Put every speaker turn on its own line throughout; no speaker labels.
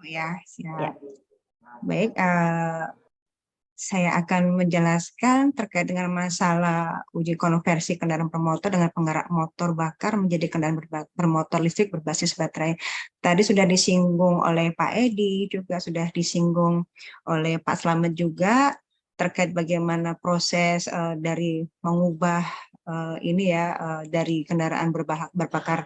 Ya,
Ya.
siap. Baik, saya akan menjelaskan terkait dengan masalah uji konversi kendaraan bermotor dengan penggerak motor bakar menjadi kendaraan bermotor listrik berbasis baterai. Tadi sudah disinggung oleh Pak Edi, juga sudah disinggung oleh Pak Slamet juga terkait bagaimana proses dari mengubah dari kendaraan berbakar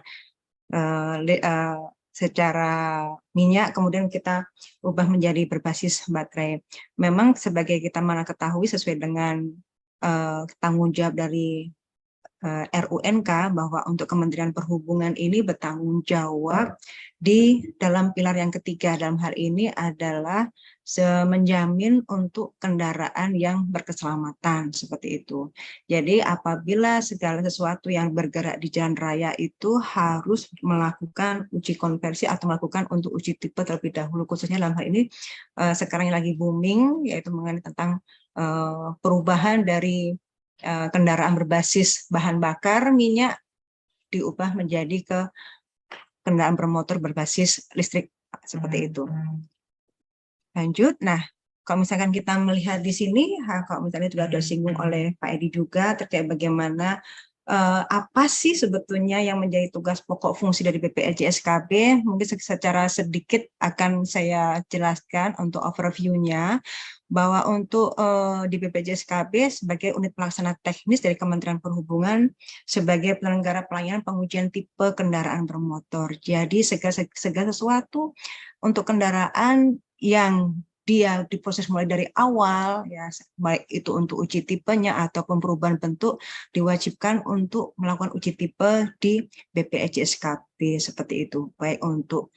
secara minyak, kemudian kita ubah menjadi berbasis baterai. Memang sebagai kita mana ketahui sesuai dengan tanggung jawab dari RUNK bahwa untuk Kementerian Perhubungan ini bertanggung jawab di dalam pilar yang ketiga, dalam hal ini adalah menjamin untuk kendaraan yang berkeselamatan seperti itu. Jadi apabila segala sesuatu yang bergerak di jalan raya itu harus melakukan uji konversi atau melakukan untuk uji tipe terlebih dahulu, khususnya dalam hal ini sekarang yang lagi booming yaitu mengenai tentang perubahan dari kendaraan berbasis bahan bakar minyak diubah menjadi ke kendaraan bermotor berbasis listrik seperti itu. Lanjut, nah kalau misalkan kita melihat di sini, kalau misalnya juga sudah singgung oleh Pak Edi juga terkait bagaimana apa sih sebetulnya yang menjadi tugas pokok fungsi dari BPLJ-SKB, mungkin secara sedikit akan saya jelaskan untuk overview-nya, bahwa untuk di BPJSKB sebagai unit pelaksana teknis dari Kementerian Perhubungan sebagai penyelenggara pelayanan pengujian tipe kendaraan bermotor. Jadi segala sesuatu untuk kendaraan yang dia diproses mulai dari awal, ya baik itu untuk uji tipenya ataupun perubahan bentuk, diwajibkan untuk melakukan uji tipe di BPJSKB seperti itu, baik untuk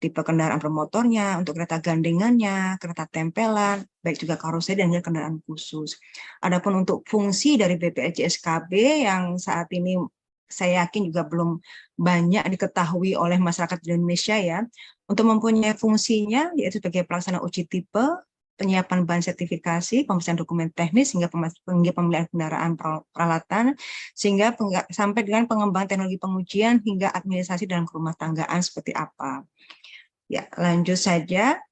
tipe kendaraan bermotornya, untuk kereta gandengannya, kereta tempelan, baik juga karoseri dan juga kendaraan khusus. Adapun untuk fungsi dari BPJSKB yang saat ini saya yakin juga belum banyak diketahui oleh masyarakat Indonesia ya, untuk mempunyai fungsinya yaitu sebagai pelaksana uji tipe, penyiapan bahan sertifikasi, pemeriksaan dokumen teknis, hingga pemilihan kendaraan peralatan, sehingga sampai dengan pengembangan teknologi pengujian hingga administrasi dan rumah tanggaan seperti apa. Ya, lanjut saja.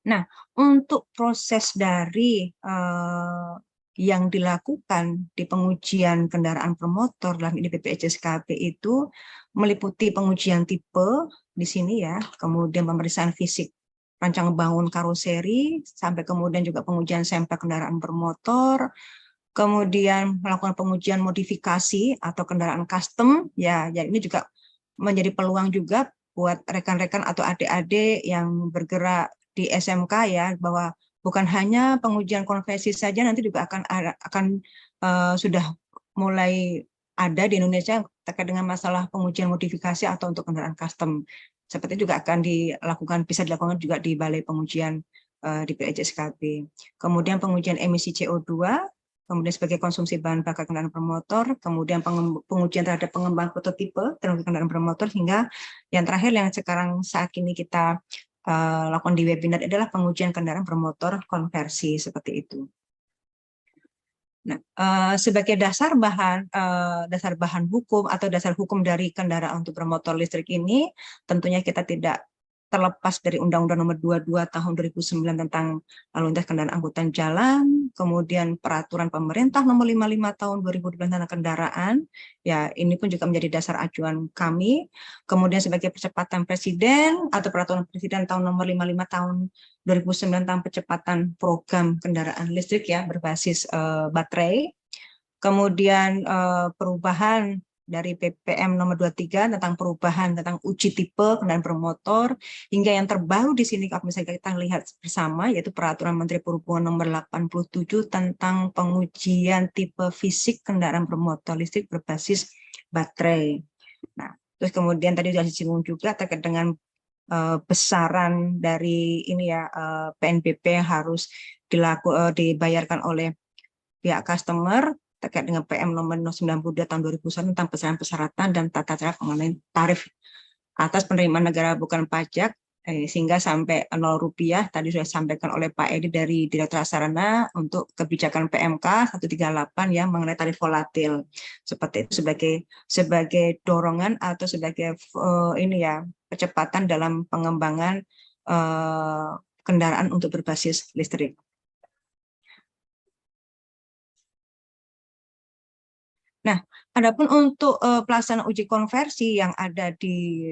Nah, untuk proses dari yang dilakukan di pengujian kendaraan bermotor dalam ini BPJSKB itu meliputi pengujian tipe di sini ya, kemudian pemeriksaan fisik rancang bangun karoseri, sampai kemudian juga pengujian sampel kendaraan bermotor, kemudian melakukan pengujian modifikasi atau kendaraan custom, ya ini juga menjadi peluang juga buat rekan-rekan atau adik-adik yang bergerak di SMK ya, bahwa bukan hanya pengujian konversi saja, nanti juga akan sudah mulai ada di Indonesia terkait dengan masalah pengujian modifikasi atau untuk kendaraan custom. Seperti juga akan bisa dilakukan juga di Balai Pengujian di BPJSKB. Kemudian pengujian emisi CO2, kemudian sebagai konsumsi bahan bakar kendaraan bermotor, kemudian pengujian terhadap pengembang prototipe teknologi kendaraan bermotor, hingga yang terakhir yang sekarang saat ini kita lakukan di webinar adalah pengujian kendaraan bermotor konversi seperti itu. Nah, sebagai dasar bahan hukum atau dasar hukum dari kendaraan untuk bermotor listrik ini, tentunya kita tidak terlepas dari Undang-Undang Nomor 22 Tahun 2009 tentang lalu lintas kendaraan angkutan jalan, kemudian Peraturan Pemerintah Nomor 55 Tahun 2012 tentang kendaraan, ya ini pun juga menjadi dasar acuan kami. Kemudian sebagai percepatan Presiden atau Peraturan Presiden Tahun Nomor 55 Tahun 2009 tentang percepatan program kendaraan listrik ya berbasis baterai. Kemudian perubahan dari PPM nomor 23 tentang perubahan tentang uji tipe kendaraan bermotor, hingga yang terbaru di sini kalau misalnya kita lihat bersama yaitu Peraturan Menteri Perhubungan nomor 87 tentang pengujian tipe fisik kendaraan bermotor listrik berbasis baterai. Nah, terus kemudian tadi sudah disinggung juga terkait dengan besaran dari ini ya PNBP yang harus dibayarkan oleh pihak customer terkait dengan PM nomor 92 tahun 2001 tentang besaran persyaratan dan tata cara pengenai tarif atas penerimaan negara bukan pajak sehingga sampai 0 rupiah tadi sudah disampaikan oleh Pak Edi dari Direktorat Sarana untuk kebijakan PMK 138 yang mengenai tarif volatil seperti itu sebagai dorongan atau sebagai ini ya percepatan dalam pengembangan kendaraan untuk berbasis listrik. Nah, adapun untuk pelaksanaan uji konversi yang ada di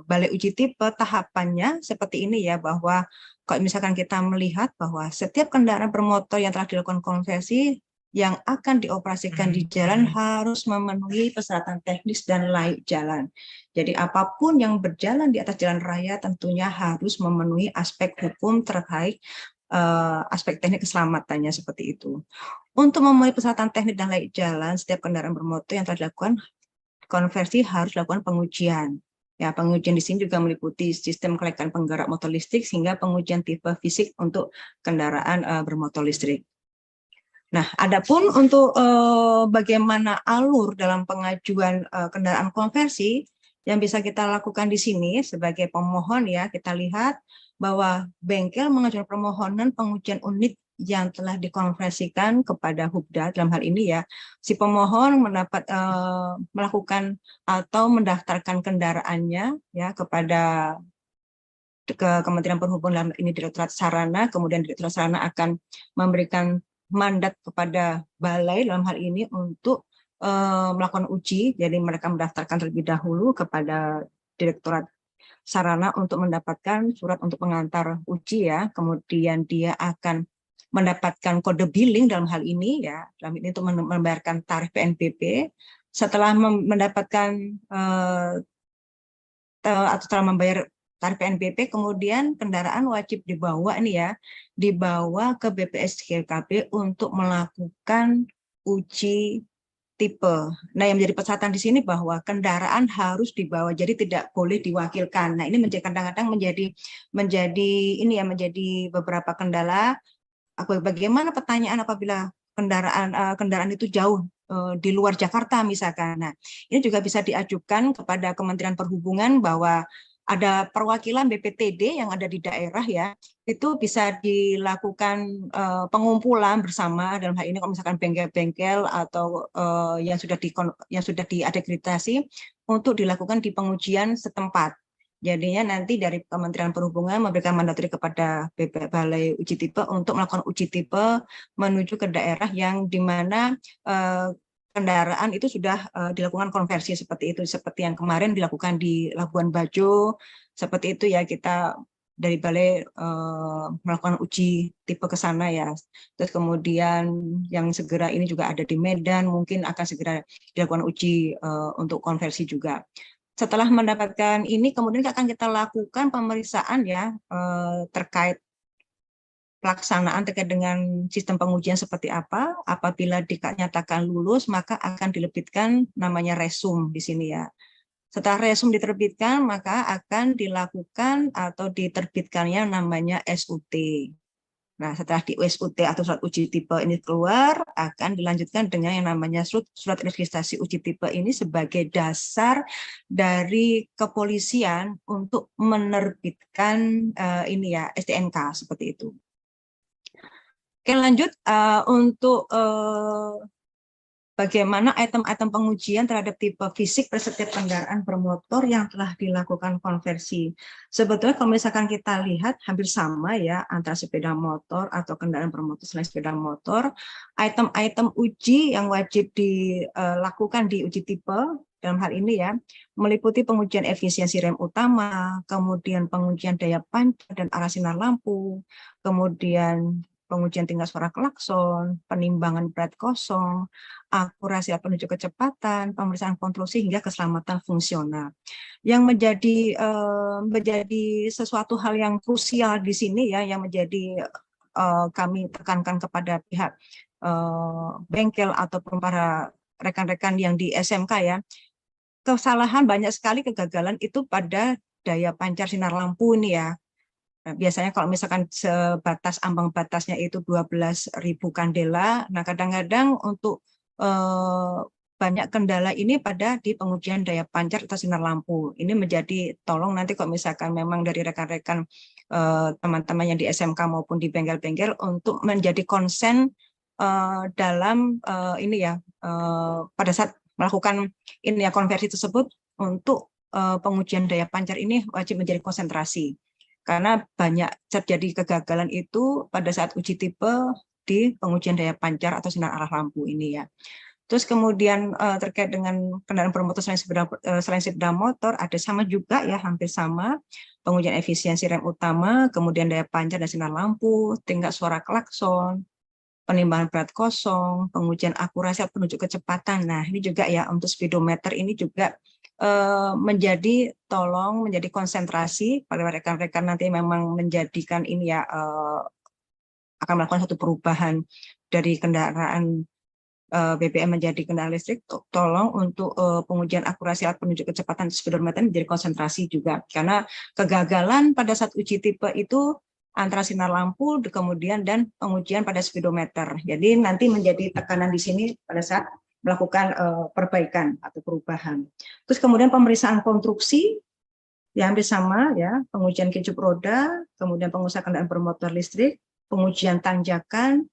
Balai Uji Tipe, tahapannya seperti ini ya, bahwa kalau misalkan kita melihat bahwa setiap kendaraan bermotor yang telah dilakukan konversi yang akan dioperasikan di jalan harus memenuhi persyaratan teknis dan layak jalan. Jadi apapun yang berjalan di atas jalan raya tentunya harus memenuhi aspek hukum terkait aspek teknik keselamatannya seperti itu. Untuk memenuhi persyaratan teknik dan layak jalan, setiap kendaraan bermotor yang telah dilakukan konversi harus dilakukan pengujian. Ya, pengujian di sini juga meliputi sistem kelayakan penggerak motor listrik sehingga pengujian tipe fisik untuk kendaraan bermotor listrik. Nah, adapun untuk bagaimana alur dalam pengajuan kendaraan konversi yang bisa kita lakukan di sini sebagai pemohon ya, kita lihat bahwa bengkel mengajukan permohonan pengujian unit yang telah dikonversikan kepada Hubda. Dalam hal ini ya, si pemohon melakukan atau mendaftarkan kendaraannya ya kepada ke Kementerian Perhubungan, ini Direktorat Sarana, kemudian Direktorat Sarana akan memberikan mandat kepada balai dalam hal ini untuk melakukan uji. Jadi mereka mendaftarkan terlebih dahulu kepada Direktorat Sarana untuk mendapatkan surat untuk pengantar uji ya, kemudian dia akan mendapatkan kode billing dalam hal ini ya, dalam ini untuk membayarkan tarif PNBP. Setelah mendapatkan atau setelah membayar tarif PNBP, kemudian kendaraan wajib dibawa ke BPS GKP untuk melakukan uji tipe. Nah, yang menjadi persyaratan di sini bahwa kendaraan harus dibawa, jadi tidak boleh diwakilkan. Nah, ini kadang-kadang menjadi beberapa kendala. Bagaimana pertanyaan apabila kendaraan itu jauh di luar Jakarta misalkan. Nah, ini juga bisa diajukan kepada Kementerian Perhubungan bahwa ada perwakilan BPTD yang ada di daerah ya, itu bisa dilakukan pengumpulan bersama dalam hal ini kalau misalkan bengkel-bengkel atau yang sudah diakreditasi untuk dilakukan di pengujian setempat. Jadinya nanti dari Kementerian Perhubungan memberikan mandatori kepada Balai Uji Tipe untuk melakukan uji tipe menuju ke daerah yang di mana kendaraan itu sudah dilakukan konversi seperti itu, seperti yang kemarin dilakukan di Labuan Bajo, seperti itu ya, kita dari Balai melakukan uji tipe ke sana ya. Terus kemudian yang segera ini juga ada di Medan, mungkin akan segera dilakukan uji untuk konversi juga. Setelah mendapatkan ini, kemudian akan kita lakukan pemeriksaan ya terkait pelaksanaan terkait dengan sistem pengujian seperti apa. Apabila dinyatakan lulus, maka akan dilebitkan namanya resum di sini ya. Setelah resum diterbitkan, maka akan dilakukan atau diterbitkannya namanya SUT. Nah, setelah di SUT atau surat uji tipe ini keluar, akan dilanjutkan dengan yang namanya surat registrasi uji tipe ini sebagai dasar dari kepolisian untuk menerbitkan ini ya STNK seperti itu. Oke, lanjut untuk bagaimana item-item pengujian terhadap tipe fisik pada setiap kendaraan bermotor yang telah dilakukan konversi. Sebetulnya kalau misalkan kita lihat hampir sama ya antara sepeda motor atau kendaraan bermotor selain sepeda motor, item-item uji yang wajib dilakukan di uji tipe dalam hal ini ya, meliputi pengujian efisiensi rem utama, kemudian pengujian daya pancar dan arah sinar lampu, kemudian pengujian tingkat suara klakson, penimbangan berat kosong, akurasi penunjuk kecepatan, pemeriksaan konstruksi hingga keselamatan fungsional. Yang menjadi sesuatu hal yang krusial di sini ya, yang menjadi kami tekankan kepada pihak bengkel ataupun para rekan-rekan yang di SMK ya, kesalahan banyak sekali, kegagalan itu pada daya pancar sinar lampu ini ya. Nah, biasanya kalau misalkan sebatas ambang batasnya itu 12.000 kandela, nah kadang-kadang untuk banyak kendala ini pada di pengujian daya pancar atau sinar lampu. Ini menjadi tolong nanti kalau misalkan memang dari rekan-rekan teman-teman yang di SMK maupun di bengkel-bengkel untuk menjadi konsen dalam ini ya pada saat melakukan ini ya konversi tersebut untuk pengujian daya pancar ini wajib menjadi konsentrasi karena banyak terjadi kegagalan itu pada saat uji tipe di pengujian daya pancar atau sinar arah lampu ini ya. Terus kemudian terkait dengan kendaraan bermotor selain sepeda motor, ada sama juga ya, hampir sama. Pengujian efisiensi rem utama, kemudian daya pancar dan sinar lampu, tingkat suara klakson, penimbangan berat kosong, pengujian akurasi penunjuk kecepatan. Nah, ini juga ya untuk speedometer ini juga menjadi konsentrasi pada rekan-rekan nanti memang menjadikan ini ya akan melakukan satu perubahan dari kendaraan BBM menjadi kendaraan listrik, tolong untuk pengujian akurasi alat penunjuk kecepatan speedometer menjadi konsentrasi juga. Karena kegagalan pada saat uji tipe itu antara sinar lampu, kemudian dan pengujian pada speedometer. Jadi nanti menjadi tekanan di sini pada saat melakukan perbaikan atau perubahan. Terus kemudian pemeriksaan konstruksi, ya hampir sama ya, pengujian kincup roda, kemudian pengusaha kendaraan bermotor listrik, pengujian tanjakan.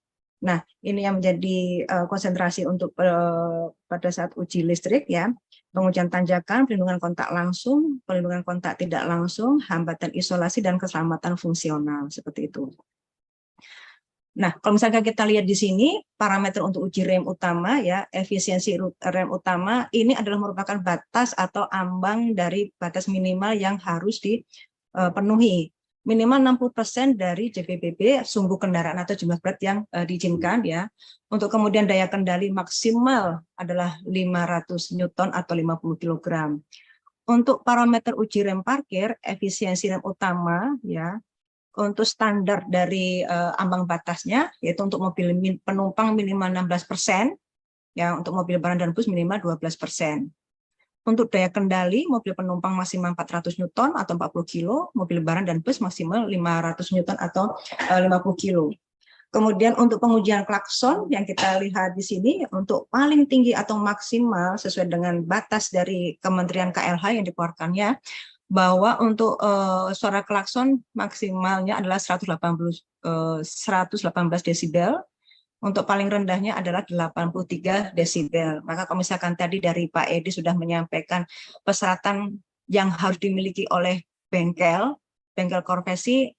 Nah, ini yang menjadi konsentrasi untuk pada saat uji listrik ya. Pengujian tanjakan, perlindungan kontak langsung, perlindungan kontak tidak langsung, hambatan isolasi dan keselamatan fungsional seperti itu. Nah, kalau misalkan kita lihat di sini parameter untuk uji rem utama ya, efisiensi rem utama ini adalah merupakan batas atau ambang dari batas minimal yang harus dipenuhi. Minimal 60% dari JPBB sumbu kendaraan atau jumlah berat yang diizinkan ya. Untuk kemudian daya kendali maksimal adalah 500 Newton atau 50 kg. Untuk parameter uji rem parkir, efisiensi rem utama ya, untuk standar dari ambang batasnya yaitu untuk mobil penumpang minimal 16%, ya untuk mobil barang dan bus minimal 12%. Untuk daya kendali, mobil penumpang maksimal 400 Newton atau 40 kilo, mobil barang dan bus maksimal 500 Newton atau 50 kilo. Kemudian untuk pengujian klakson yang kita lihat di sini, untuk paling tinggi atau maksimal sesuai dengan batas dari Kementerian KLH yang dikeluarkannya, bahwa untuk suara klakson maksimalnya adalah 118 desibel. Untuk paling rendahnya adalah 83 desibel. Maka kalau misalkan tadi dari Pak Edi sudah menyampaikan persyaratan yang harus dimiliki oleh bengkel konversi,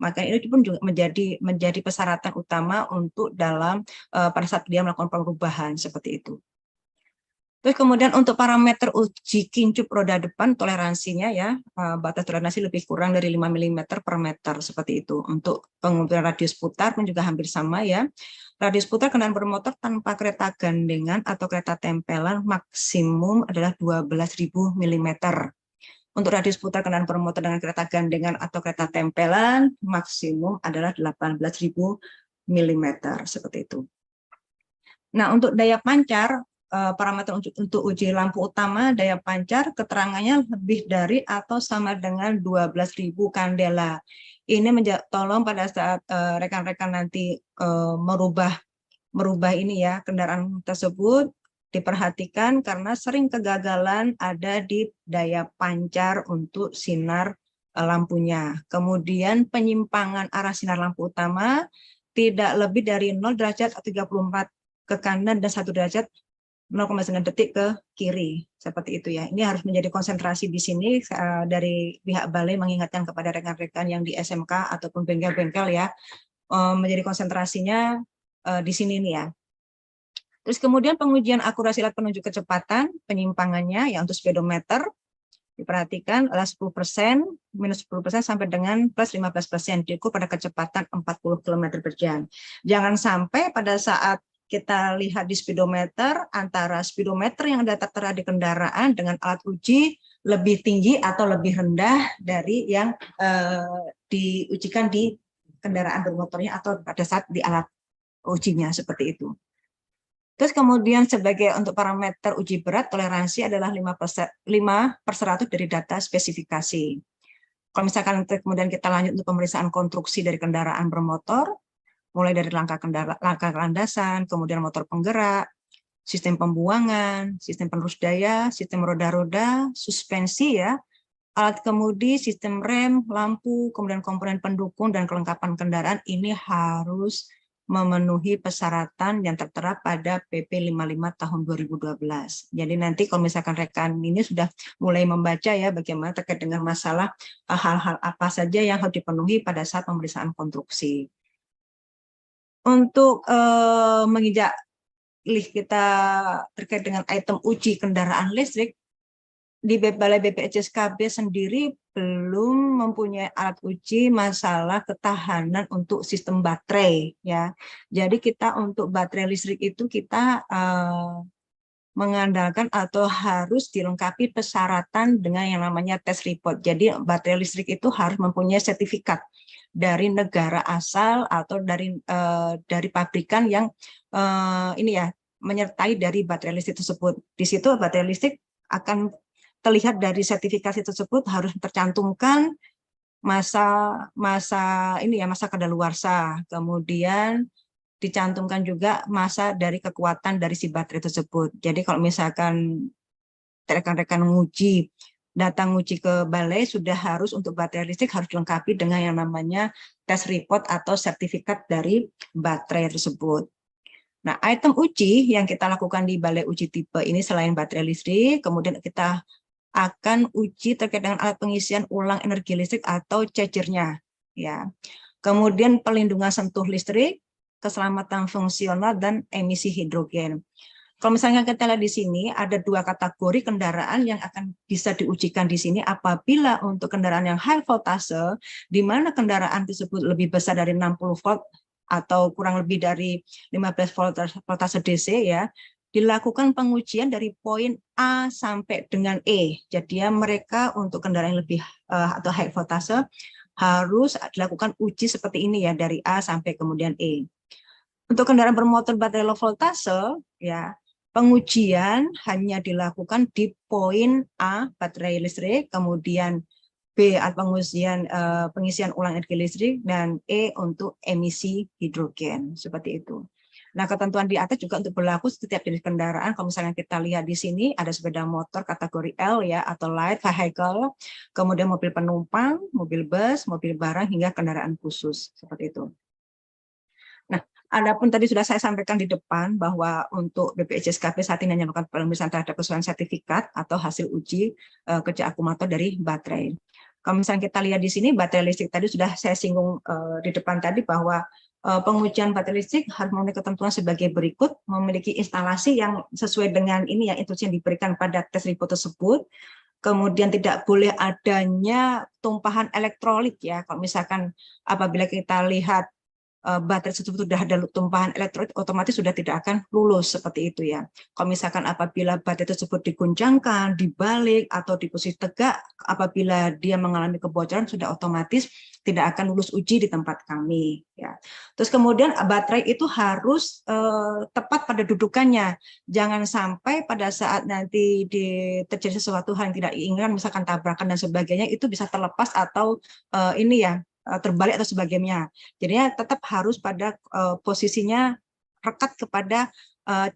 maka ini pun juga menjadi persyaratan utama untuk dalam pada saat dia melakukan perubahan seperti itu. Terus kemudian untuk parameter uji kincup roda depan toleransinya ya, batas toleransi lebih kurang dari 5 mm per meter seperti itu. Untuk pengukuran radius putar pun juga hampir sama ya. Radius putar kendaraan bermotor tanpa kereta gandengan atau kereta tempelan maksimum adalah 12.000 mm. Untuk radius putar kendaraan bermotor dengan kereta gandengan atau kereta tempelan maksimum adalah 18.000 mm seperti itu. Nah, untuk daya pancar, parameter untuk uji lampu utama daya pancar keterangannya lebih dari atau sama dengan 12.000 kandela. Ini tolong pada saat rekan-rekan nanti merubah ini ya kendaraan tersebut diperhatikan karena sering kegagalan ada di daya pancar untuk sinar lampunya. Kemudian penyimpangan arah sinar lampu utama tidak lebih dari 0 derajat atau 34 ke kanan dan 1 derajat 0,9 detik ke kiri seperti itu ya. Ini harus menjadi konsentrasi di sini dari pihak balai mengingatkan kepada rekan-rekan yang di SMK ataupun bengkel-bengkel ya, menjadi konsentrasinya di sini nih ya. Terus kemudian pengujian akurasi alat penunjuk kecepatan penyimpangannya ya untuk speedometer diperhatikan adalah 10%, minus 10% sampai dengan plus 15% diukur pada kecepatan 40 km per jam. Jangan sampai pada saat kita lihat di speedometer, antara speedometer yang ada tertera di kendaraan dengan alat uji lebih tinggi atau lebih rendah dari yang diujikan di kendaraan bermotornya atau pada saat di alat ujinya seperti itu. Terus kemudian sebagai untuk parameter uji berat, toleransi adalah 5/100 dari data spesifikasi. Kalau misalkan kemudian kita lanjut untuk pemeriksaan konstruksi dari kendaraan bermotor, mulai dari langkah landasan, kemudian motor penggerak, sistem pembuangan, sistem penerus daya, sistem roda-roda, suspensi ya, alat kemudi, sistem rem, lampu, kemudian komponen pendukung dan kelengkapan kendaraan ini harus memenuhi persyaratan yang tertera pada PP 55 tahun 2012. Jadi nanti kalau misalkan rekan ini sudah mulai membaca ya bagaimana terkait dengan masalah hal-hal apa saja yang harus dipenuhi pada saat pemeriksaan konstruksi. Untuk menginjak list kita terkait dengan item uji kendaraan listrik, di Balai BPSKB sendiri belum mempunyai alat uji masalah ketahanan untuk sistem baterai ya. Jadi kita untuk baterai listrik itu kita mengandalkan atau harus dilengkapi persyaratan dengan yang namanya test report. Jadi baterai listrik itu harus mempunyai sertifikat dari negara asal atau dari pabrikan yang ini ya menyertai dari baterai listrik tersebut. Di situ baterai listrik akan terlihat dari sertifikasi tersebut harus tercantumkan masa kadaluarsa, kemudian dicantumkan juga masa dari kekuatan dari si baterai tersebut. Jadi kalau misalkan rekan-rekan datang uji ke balai, sudah harus untuk baterai listrik harus dilengkapi dengan yang namanya test report atau sertifikat dari baterai tersebut. Nah, item uji yang kita lakukan di balai uji tipe ini selain baterai listrik, kemudian kita akan uji terkait dengan alat pengisian ulang energi listrik atau chargernya, ya. Kemudian pelindungan sentuh listrik, keselamatan fungsional dan emisi hidrogen. Kalau misalnya kita lihat di sini ada dua kategori kendaraan yang akan bisa diujikan di sini apabila untuk kendaraan yang high voltase, di mana kendaraan tersebut lebih besar dari 60 volt atau kurang lebih dari 15 volt voltase DC ya, dilakukan pengujian dari poin A sampai dengan E. Jadi ya mereka untuk kendaraan yang lebih atau high voltase harus dilakukan uji seperti ini ya dari A sampai kemudian E. Untuk kendaraan bermotor baterai low voltase ya pengujian hanya dilakukan di poin A baterai listrik, kemudian B pengujian pengisian ulang energi listrik dan E untuk emisi hidrogen seperti itu. Nah, ketentuan di atas juga untuk berlaku setiap jenis kendaraan. Kalau misalnya kita lihat di sini ada sepeda motor kategori L ya atau light vehicle, kemudian mobil penumpang, mobil bus, mobil barang hingga kendaraan khusus seperti itu. Nah, adapun tadi sudah saya sampaikan di depan bahwa untuk BPSKB saat ini hanya melakukan pemeriksaan terhadap kesesuaian sertifikat atau hasil uji kerja akumulator dari baterai. Kalau misalnya kita lihat di sini baterai listrik tadi sudah saya singgung di depan tadi bahwa pengujian baterai listrik harus memenuhi ketentuan sebagai berikut, memiliki instalasi yang sesuai dengan ini ya instruksi yang diberikan pada tes report tersebut, kemudian tidak boleh adanya tumpahan elektrolit ya, kalau misalkan apabila kita lihat baterai tersebut sudah ada tumpahan elektrolit, otomatis sudah tidak akan lulus seperti itu ya. Kalau misalkan apabila baterai tersebut diguncangkan, dibalik atau di posisi tegak, apabila dia mengalami kebocoran sudah otomatis tidak akan lulus uji di tempat kami ya. Terus kemudian baterai itu harus tepat pada dudukannya. Jangan sampai pada saat nanti terjadi sesuatu hal yang tidak diinginkan, misalkan tabrakan dan sebagainya, itu bisa terlepas atau ini ya terbalik atau sebagainya. Jadinya tetap harus pada posisinya rekat kepada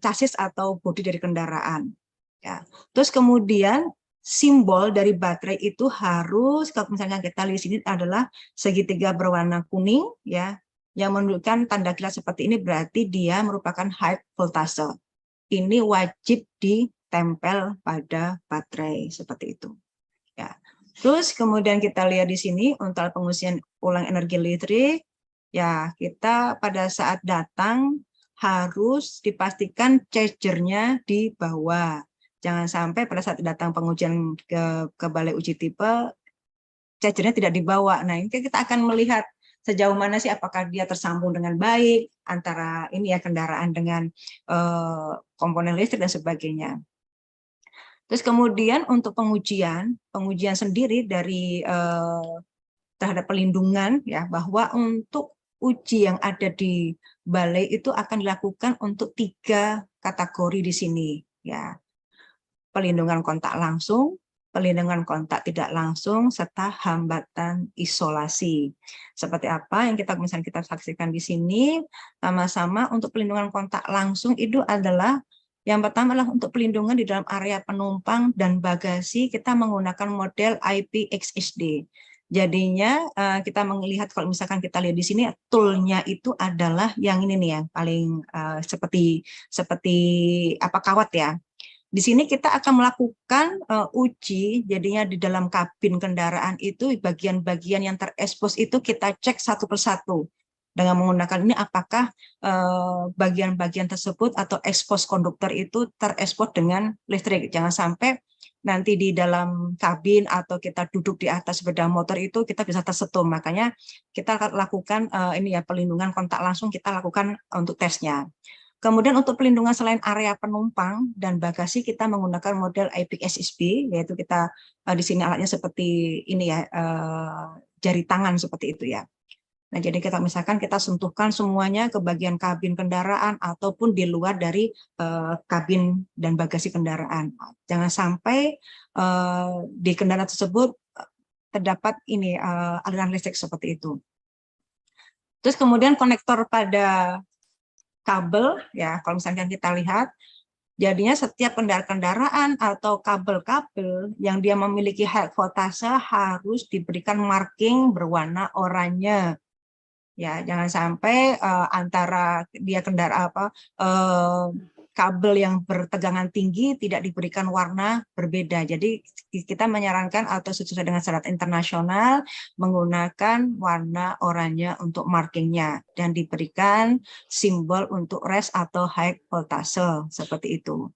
chassis atau bodi dari kendaraan. Ya. Terus kemudian simbol dari baterai itu harus, kalau misalnya kita lihat di sini adalah segitiga berwarna kuning, ya, yang menunjukkan tanda kilat seperti ini berarti dia merupakan high voltase. Ini wajib ditempel pada baterai seperti itu. Ya. Terus kemudian kita lihat di sini untuk pengisian ulang energi listrik, ya kita pada saat datang harus dipastikan chargernya di bawah. Jangan sampai pada saat datang pengujian ke balai uji tipe, chargernya tidak dibawa. Nah, ini kita akan melihat sejauh mana sih apakah dia tersambung dengan baik antara ini ya kendaraan dengan komponen listrik dan sebagainya. Terus kemudian untuk pengujian sendiri dari terhadap pelindungan ya bahwa untuk uji yang ada di balai itu akan dilakukan untuk 3 kategori di sini ya. Pelindungan kontak langsung, pelindungan kontak tidak langsung serta hambatan isolasi. Seperti apa yang misalnya kita saksikan di sini sama-sama untuk pelindungan kontak langsung itu adalah Yang pertama adalah untuk pelindungan di dalam area penumpang dan bagasi, kita menggunakan model IPXHD. Jadinya kita melihat kalau misalkan kita lihat di sini toolnya itu adalah yang ini nih yang paling seperti apa kawat ya. Di sini kita akan melakukan uji, jadinya di dalam kabin kendaraan itu bagian-bagian yang terekspos itu kita cek satu persatu dengan menggunakan ini apakah bagian-bagian tersebut atau ekspos konduktor itu terekspos dengan listrik. Jangan sampai nanti di dalam kabin atau kita duduk di atas sepeda motor itu kita bisa tersetrum. Makanya kita lakukan ini ya pelindungan kontak langsung kita lakukan untuk tesnya. Kemudian untuk pelindungan selain area penumpang dan bagasi kita menggunakan model IPXHB, yaitu kita di sini alatnya seperti ini ya, jari tangan seperti itu ya. Nah, jadi kita misalkan kita sentuhkan semuanya ke bagian kabin kendaraan ataupun di luar dari kabin dan bagasi kendaraan. Jangan sampai di kendaraan tersebut terdapat ini aliran listrik seperti itu. Terus kemudian konektor pada kabel ya, kalau misalkan kita lihat, jadinya setiap kendaraan atau kabel-kabel yang dia memiliki high voltage harus diberikan marking berwarna oranye. Ya, jangan sampai antara dia kabel yang bertegangan tinggi tidak diberikan warna berbeda. Jadi kita menyarankan atau sesuai dengan syarat internasional menggunakan warna oranye untuk markingnya dan diberikan simbol untuk rest atau high voltage seperti itu.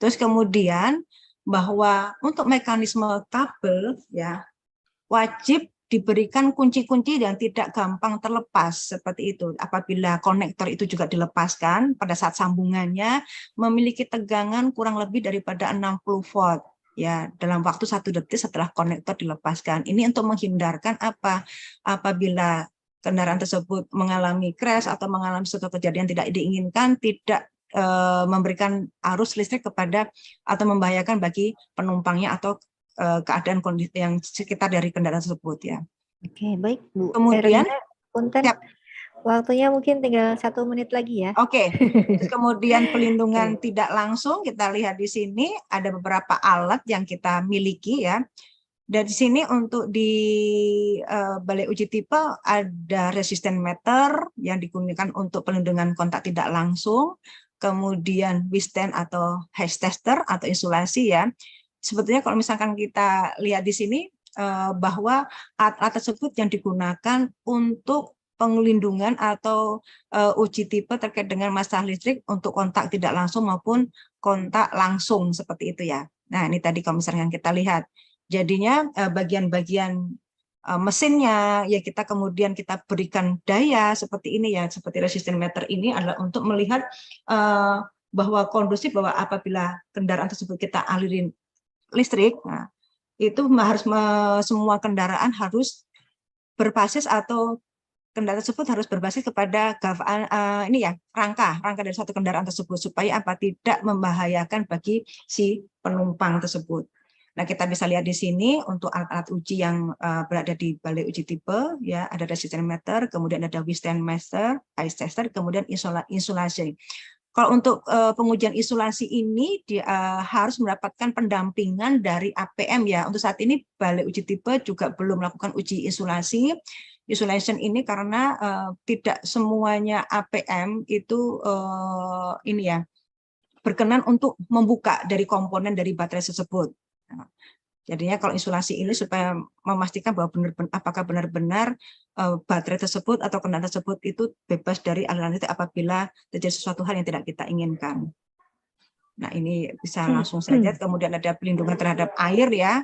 Terus kemudian bahwa untuk mekanisme kabel ya wajib diberikan kunci-kunci yang tidak gampang terlepas seperti itu. Apabila konektor itu juga dilepaskan pada saat sambungannya memiliki tegangan kurang lebih daripada 60 volt ya dalam waktu 1 detik setelah konektor dilepaskan. Ini untuk menghindarkan apabila kendaraan tersebut mengalami crash atau mengalami suatu kejadian tidak diinginkan, tidak memberikan arus listrik kepada atau membahayakan bagi penumpangnya atau keadaan kondisi yang sekitar dari kendaraan tersebut ya.
Oke, baik Bu.
Kemudian,
punten, waktunya mungkin tinggal 1 menit lagi ya.
Oke. Terus kemudian pelindungan tidak langsung kita lihat di sini ada beberapa alat yang kita miliki ya. Dari sini untuk di balai uji tipe ada resisten meter yang digunakan untuk pelindungan kontak tidak langsung. Kemudian withstand atau haze tester atau insulasi ya. Sebetulnya kalau misalkan kita lihat di sini bahwa alat tersebut yang digunakan untuk pelindungan atau uji tipe terkait dengan masalah listrik untuk kontak tidak langsung maupun kontak langsung seperti itu ya. Nah ini tadi kalau misalkan kita lihat, jadinya bagian-bagian mesinnya ya kita kemudian kita berikan daya seperti ini ya, seperti resisten meter ini adalah untuk melihat bahwa kondusif bahwa apabila kendaraan tersebut kita alirin listrik, nah, itu harus semua kendaraan harus berbasis atau kendaraan tersebut harus berbasis kepada ini ya rangka dari suatu kendaraan tersebut supaya tidak membahayakan bagi si penumpang tersebut. Nah kita bisa lihat di sini untuk alat-alat uji yang berada di balai uji tipe ya ada resisten meter, kemudian ada withstand meter, haze tester, kemudian insulasi. Kalau untuk pengujian isolasi ini harus mendapatkan pendampingan dari APM ya. Untuk saat ini balai uji tipe juga belum melakukan uji isolasi. Isolation ini karena tidak semuanya APM itu ini ya berkenan untuk membuka dari komponen dari baterai tersebut. Nah, jadinya kalau isolasi ini supaya memastikan bahwa apakah benar-benar baterai tersebut atau kendaraan tersebut itu bebas dari aliran listrik apabila terjadi sesuatu hal yang tidak kita inginkan. Nah ini bisa langsung saja. Kemudian ada pelindungan terhadap air ya.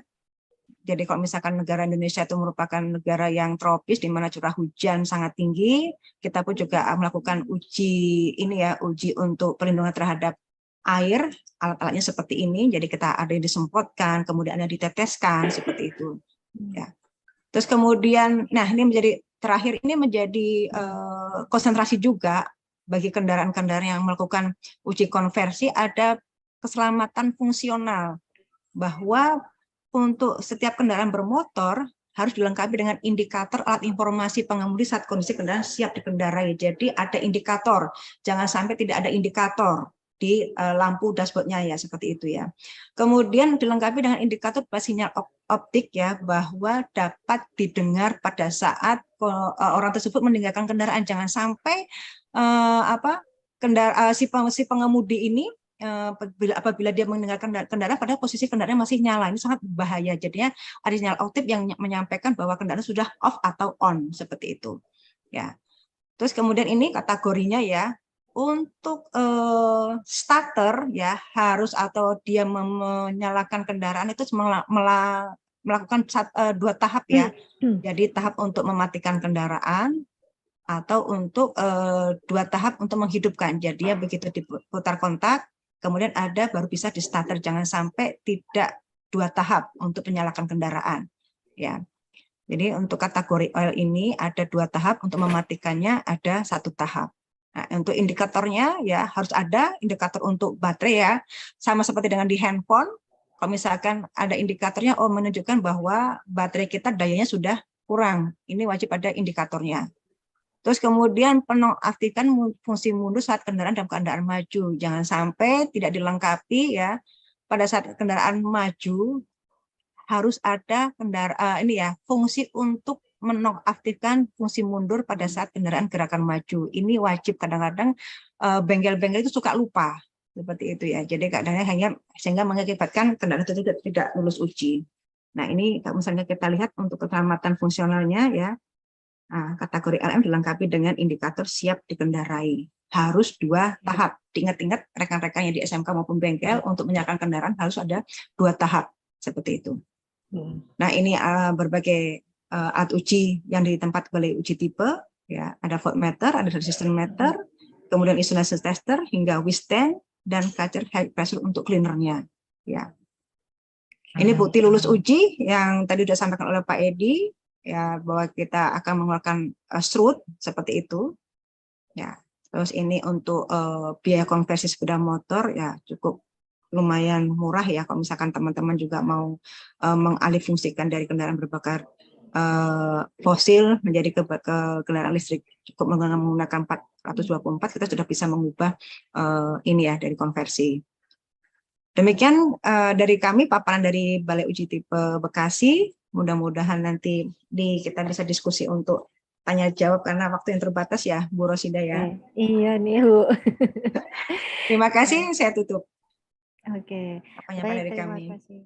Jadi kalau misalkan negara Indonesia itu merupakan negara yang tropis di mana curah hujan sangat tinggi, kita pun juga melakukan uji ini ya, uji untuk pelindungan terhadap air, alat-alatnya seperti ini. Jadi kita ada yang disemprotkan, kemudian ada diteteskan seperti itu. Ya. Terus kemudian, nah ini menjadi terakhir ini menjadi konsentrasi juga bagi kendaraan-kendaraan yang melakukan uji konversi ada keselamatan fungsional bahwa untuk setiap kendaraan bermotor harus dilengkapi dengan indikator alat informasi pengemudi saat kondisi kendaraan siap dikendarai. Jadi ada indikator, jangan sampai tidak ada indikator. di lampu dashboardnya ya, seperti itu ya. Kemudian dilengkapi dengan indikator sinyal optik ya, bahwa dapat didengar pada saat orang tersebut meninggalkan kendaraan. Jangan sampai si pengemudi ini apabila dia meninggalkan kendaraan pada posisi kendaraan masih nyala, ini sangat bahaya. Jadinya ada sinyal optik yang menyampaikan bahwa kendaraan sudah off atau on, seperti itu ya. Terus kemudian ini kategorinya ya, untuk starter ya harus atau dia menyalakan kendaraan itu melakukan 2 tahap ya. Jadi tahap untuk mematikan kendaraan atau untuk 2 tahap untuk menghidupkan. Jadi ya begitu diputar kontak, kemudian ada baru bisa di starter. Jangan sampai tidak 2 tahap untuk menyalakan kendaraan ya. Jadi untuk kategori oil ini ada 2 tahap, untuk mematikannya ada 1 tahap. Nah, untuk indikatornya ya harus ada indikator untuk baterai ya, sama seperti dengan di handphone. Kalau misalkan ada indikatornya, menunjukkan bahwa baterai kita dayanya sudah kurang, ini wajib ada indikatornya. Terus kemudian penonaktifkan fungsi mundur saat kendaraan dalam keadaan maju. Jangan sampai tidak dilengkapi ya, pada saat kendaraan maju harus ada fungsi untuk menonaktifkan fungsi mundur pada saat kendaraan gerakan maju. Ini wajib. Kadang-kadang bengkel-bengkel itu suka lupa seperti itu ya. Jadi kadang-kadang sehingga mengakibatkan kendaraan itu tidak lulus uji. Nah, ini misalnya kita lihat untuk keselamatan fungsionalnya ya. Nah, kategori LM dilengkapi dengan indikator siap dikendarai. Harus 2 tahap. Diingat-ingat rekan-rekan yang di SMK maupun bengkel, untuk menyalakan kendaraan harus ada 2 tahap seperti itu. Nah, ini berbagai alat uji yang di tempat balai uji tipe ya, ada voltmeter, ada resistor meter, kemudian isolation tester hingga withstand dan kacer high pressure untuk cleanernya ya. Ini bukti lulus uji yang tadi sudah disampaikan oleh Pak Edi ya, bahwa kita akan mengeluarkan strut seperti itu ya. Terus ini untuk biaya konversi sepeda motor ya cukup lumayan murah ya, kalau misalkan teman-teman juga mau mengalihfungsikan dari kendaraan berbakar fosil menjadi ke kendaraan listrik, cukup menggunakan 424 kita sudah bisa mengubah ini ya dari konversi. Demikian dari kami paparan dari Balai Uji Tipe Bekasi. Mudah-mudahan nanti kita bisa diskusi untuk tanya jawab karena waktu yang terbatas ya, Bu Rosida ya.
Iya nih Bu.
Terima kasih, saya tutup.
Oke,
Apanya
baik,
dari
terima
kami.
kasih.